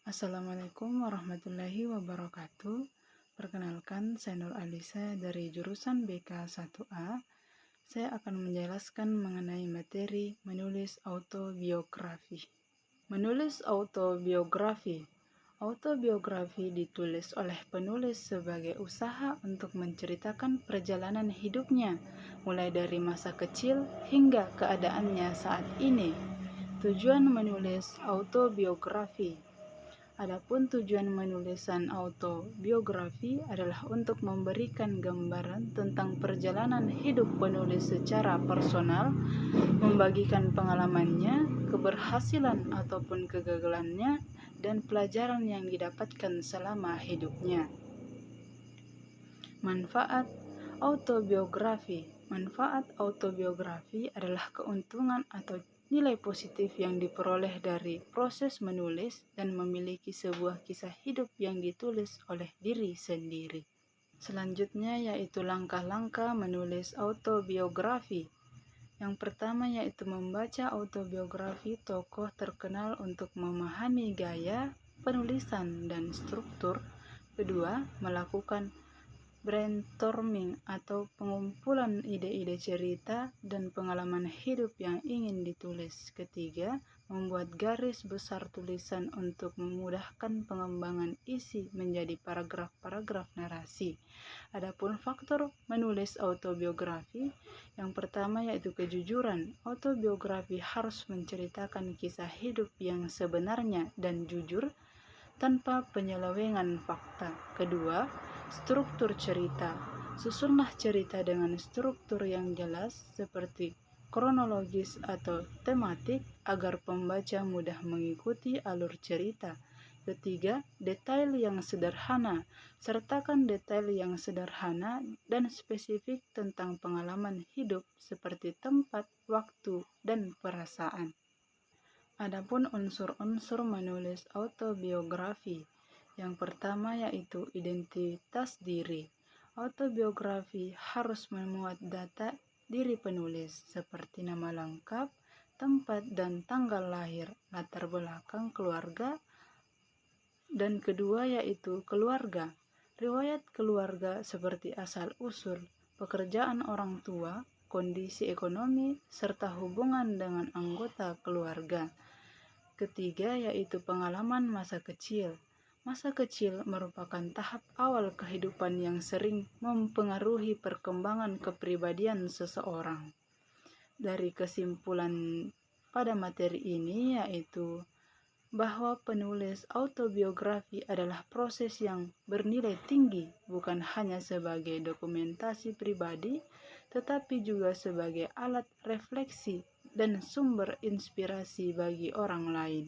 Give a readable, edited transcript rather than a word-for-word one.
Assalamualaikum warahmatullahi wabarakatuh. Perkenalkan, saya Nur Alisa dari jurusan BK 1A. Saya akan menjelaskan mengenai materi menulis autobiografi. Menulis autobiografi. Autobiografi ditulis oleh penulis sebagai usaha untuk menceritakan perjalanan hidupnya, mulai dari masa kecil hingga keadaannya saat ini. Tujuan menulis autobiografi. Adapun tujuan menulisan autobiografi adalah untuk memberikan gambaran tentang perjalanan hidup penulis secara personal, membagikan pengalamannya, keberhasilan ataupun kegagalannya, dan pelajaran yang didapatkan selama hidupnya. Manfaat autobiografi. Manfaat autobiografi adalah keuntungan atau nilai positif yang diperoleh dari proses menulis dan memiliki sebuah kisah hidup yang ditulis oleh diri sendiri. Selanjutnya yaitu langkah-langkah menulis autobiografi. Yang pertama yaitu membaca autobiografi tokoh terkenal untuk memahami gaya, penulisan, dan struktur. Kedua, melakukan brainstorming atau pengumpulan ide-ide cerita dan pengalaman hidup yang ingin ditulis. Ketiga, membuat garis besar tulisan untuk memudahkan pengembangan isi menjadi paragraf-paragraf narasi. Adapun faktor menulis autobiografi, yang pertama yaitu kejujuran. Autobiografi harus menceritakan kisah hidup yang sebenarnya dan jujur tanpa penyelewengan fakta. Kedua, struktur cerita. Susunlah cerita dengan struktur yang jelas seperti kronologis atau tematik agar pembaca mudah mengikuti alur cerita. Ketiga, detail yang sederhana. Sertakan detail yang sederhana dan spesifik tentang pengalaman hidup seperti tempat, waktu, dan perasaan. Adapun unsur-unsur menulis autobiografi. Yang pertama yaitu identitas diri. Autobiografi harus memuat data diri penulis seperti nama lengkap, tempat dan tanggal lahir, latar belakang keluarga, dan kedua yaitu keluarga. Riwayat keluarga seperti asal-usul, pekerjaan orang tua, kondisi ekonomi, serta hubungan dengan anggota keluarga. Ketiga yaitu pengalaman masa kecil. Masa kecil merupakan tahap awal kehidupan yang sering mempengaruhi perkembangan kepribadian seseorang. Dari kesimpulan pada materi ini yaitu bahwa penulis autobiografi adalah proses yang bernilai tinggi, bukan hanya sebagai dokumentasi pribadi, tetapi juga sebagai alat refleksi dan sumber inspirasi bagi orang lain.